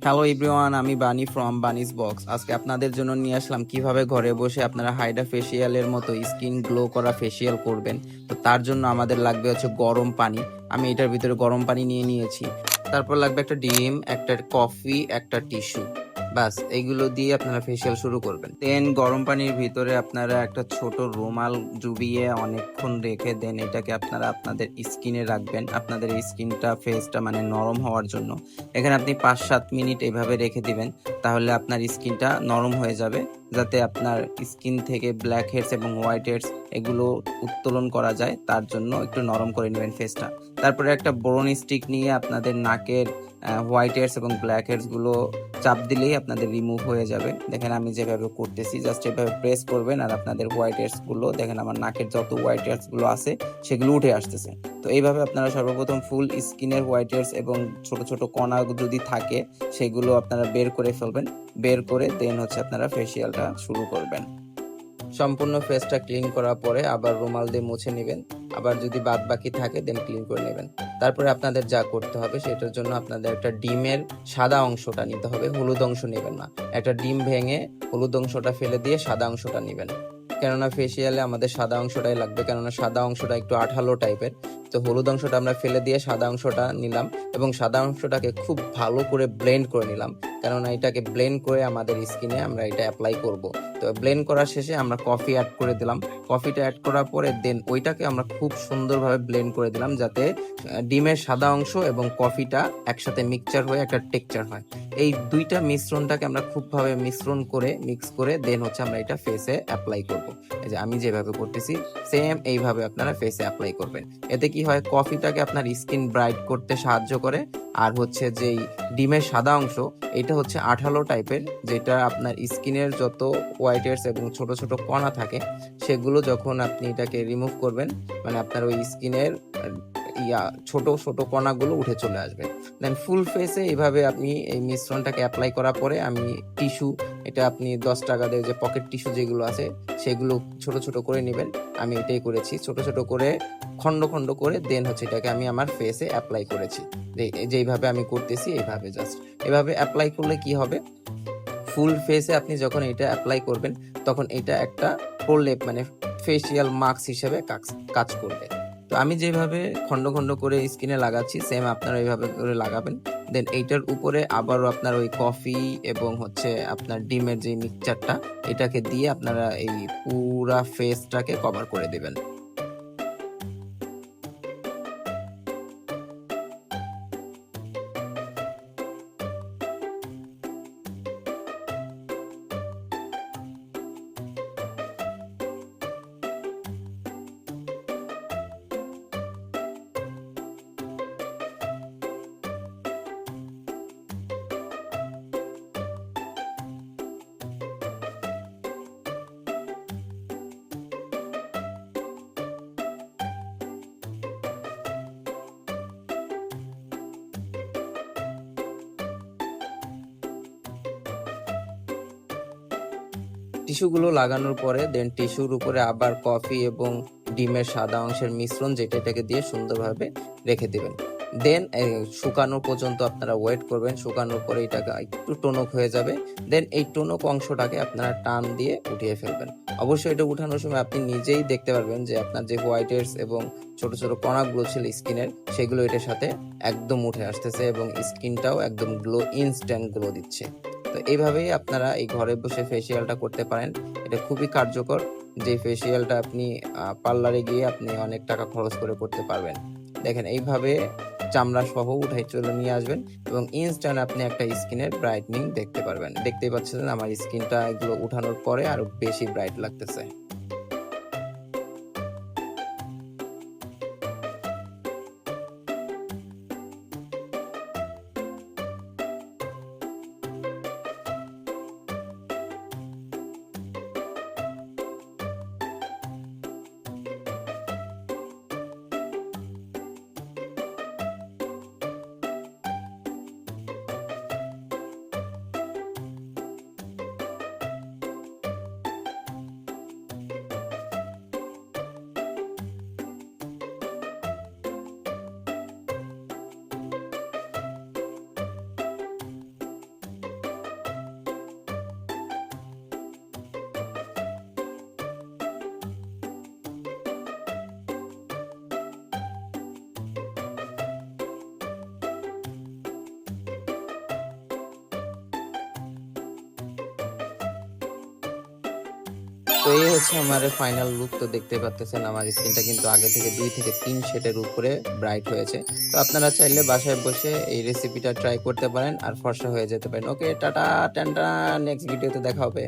Hello everyone, আমি বানি from বানিস box. আজকে আপনাদের জন্য নিয়ে আসলাম কিভাবে ঘরে বসে আপনারা হাইড্রা ফেসিয়ালের মতো স্কিন গ্লো করা ফেসিয়াল করবেন। তো তার জন্য আমাদের লাগবে হচ্ছে গরম পানি। আমি এটার ভিতরে গরম পানি নিয়ে নিয়েছি। তারপর লাগবে একটা ডিম, একটা কফি, একটা টিস্যু। বাস এইগুলো দিয়ে আপনারা ফেসিয়াল শুরু করবেন। দেন গরম পানির ভিতরে আপনারা একটা ছোট রুমাল ডুবিয়ে অনেকক্ষণ রেখে দেন এটাকে আপনারা আপনাদের স্কিনে রাখবেন, আপনাদের স্কিনটা ফেসটা মানে নরম হওয়ার জন্য। এখানে আপনি 5-7 মিনিট এভাবে রেখে দিবেন, তাহলে আপনার স্কিনটা নরম হয়ে যাবে, যাতে আপনার স্কিন থেকে ব্ল্যাক হেডস এবং হোয়াইট হেডস এগুলো উত্তোলন করা যায়। তার জন্য একটু নরম করে নেবেন ফেসটা। তারপরে একটা বোরন স্টিক নিয়ে আপনাদের নাকের হোয়াইট হেডস এবং ব্ল্যাক হেডস গুলো চাপ দিলেই আপনাদের রিমুভ হয়ে যাবে। দেখেন আমি যেভাবে করতেছি, জাস্ট এভাবে প্রেস করবেন আর আপনাদের হোয়াইট হেডস গুলো দেখেন, আমার নাকের যত হোয়াইট হেডস গুলো আছে সেগুলো উঠে আসতেছে। তো এইভাবে আপনারা সর্বপ্রথম ফুল স্কিনের হোয়াইট হেডস এবং ছোট ছোট কণা যদি থাকে সেগুলো আপনারা বের করে ফেলবেন। বের করে দেন হচ্ছে আপনারা ফেসিয়ালটা শুরু করবেন। সম্পূর্ণ ফেসটা ক্লিন করার পরে আবার রুমাল দিয়ে মুছে নেবেন। আবার যদি বাদ বাকি থাকে দেন ক্লিন করে নেবেন। তারপরে আপনাদের যা করতে হবে সেটার জন্য আপনাদের একটা ডিমের সাদা অংশটা নিতে হবে, হলুদ অংশ নেবেন না। একটা ডিম ভেঙে হলুদ অংশটা ফেলে দিয়ে সাদা অংশটা নেবেন, কেননা ফেসিয়ালে আমাদের সাদা অংশটাই লাগবে, কেননা সাদা অংশটা একটু আঠালো টাইপের। তো হলুদ অংশটা আমরা ফেলে দিয়ে সাদা অংশটা নিলাম এবং সাদা অংশটাকে খুব ভালো করে ব্লেন্ড করে নিলাম, কেননা এটাকে ব্লেন্ড করে আমাদের স্কিনে আমরা এটা অ্যাপ্লাই করব। তো ব্লেন্ড করার শেষে আমরা কফি অ্যাড করে দিলাম। কফিটা অ্যাড করার পরে দেন ওইটাকে আমরা খুব সুন্দরভাবে ব্লেন্ড করে দিলাম, যাতে ডিমের সাদা অংশ এবং কফিটা একসাথে মিক্সচার হয়ে একটা টেক্সচার হয়। এই দুইটা মিশ্রণটাকে আমরা খুবভাবে মিশ্রণ করে মিক্স করে দেন হচ্ছে আমরা এটা ফেসে অ্যাপ্লাই করব। এই যে আমি যেভাবে করতেছি সেম এইভাবে আপনারা ফেসে অ্যাপ্লাই করবেন। এতে কি হয়, কফিটাকে আপনার স্কিন ব্রাইট করতে সাহায্য করে, আর হচ্ছে যেই ডিমের সাদা অংশ এটা হচ্ছে আঠালো টাইপের, যেটা আপনার স্কিনের যত হোয়াইট হেডস এবং ছোট ছোট কণা থাকে সেগুলো যখন আপনি এটাকে রিমুভ করবেন, মানে আপনার ওই স্কিনের ছোট ছোট কণাগুলো উঠে চলে আসবে। দেন ফুল ফেসে এইভাবে আপনি এই মিশ্রণটাকে অ্যাপ্লাই করার পরে আমি টিস্যু, এটা আপনি 10 টাকা দিয়ে যে পকেট টিস্যু যেগুলো আছে সেগুলো ছোট ছোট করে নেবেন। আমি এটাই করেছি, ছোট ছোট করে খন্ড খন্ড করে দেন হচ্ছে এটাকে আমি আমার ফেসে অ্যাপ্লাই করেছি। যেইভাবে আমি করতেছি এইভাবে জাস্ট এভাবে অ্যাপ্লাই করলে কি হবে, ফুল ফেসে আপনি যখন এটা অ্যাপ্লাই করবেন তখন এটা একটা প্রলেপ মানে ফেসিয়াল মাস্ক হিসেবে কাজ করবে। তো আমি যেভাবে খন্ড খন্ড করে স্কিনে লাগাচ্ছি সেম আপনারা এইভাবে করে লাগাবেন। দেন এইটার উপরে আবারও আপনার ওই কফি এবং হচ্ছে আপনার ডিমের যে মিক্সচারটা এটাকে দিয়ে আপনারা এই পুরা ফেসটাকে কভার করে দিবেন। টিস্যুগুলো লাগানোর পরে দেন টিস্যুর উপরে আবার কফি এবং ডিমের সাদা অংশের মিশ্রণ যেটা এটাকে দিয়ে সুন্দরভাবে রেখে দিবেন। দেন শুকানো পর্যন্ত আপনারা ওয়েট করবেন। শুকানোর পরে এটাকে একটু টনক হয়ে যাবে। দেন এই টনক অংশটাকে আপনারা টান দিয়ে উঠিয়ে ফেলবেন। অবশ্যই এটা উঠানোর সময় আপনি নিজেই দেখতে পারবেন যে আপনার যে হোয়াইট হেডস এবং ছোট ছোট কণাগুলো ছিল স্কিনের সেগুলো এটার সাথে একদম উঠে আসতেছে এবং স্কিনটাও একদম গ্লো, ইনস্ট্যান্ট গ্লো দিচ্ছে। তো এইভাবেই আপনারা এই ঘরে বসে ফেসিয়ালটা করতে পারেন। এটা খুবই কার্যকর, যে ফেসিয়ালটা আপনি পার্লারে গিয়ে আপনি অনেক টাকা খরচ করে করতে পারবেন। দেখেন এইভাবে চামড়া সহ উঠাই চলে নিয়ে আসবেন এবং ইনস্ট্যান্ট আপনি একটা স্কিনের ব্রাইটনিং দেখতে পারবেন। দেখতেই পাচ্ছেন আমার স্কিনটা এগুলো উঠানোর পরে আরো বেশি ব্রাইট লাগতেছে। তো এই হচ্ছে আমার ফাইনাল লুক। তো দেখতে পাচ্ছেন আমার স্কিনটা কিন্তু আগে থেকে 2 থেকে 3 শেডের উপরে ব্রাইট হয়েছে। তো আপনারা চাইলে বাসায় বসে এই রেসিপিটা ট্রাই করতে পারেন আর ফর্সা হয়ে যেতে পারেন। ওকে, টাটা, টাটা, নেক্সট ভিডিওতে দেখা হবে।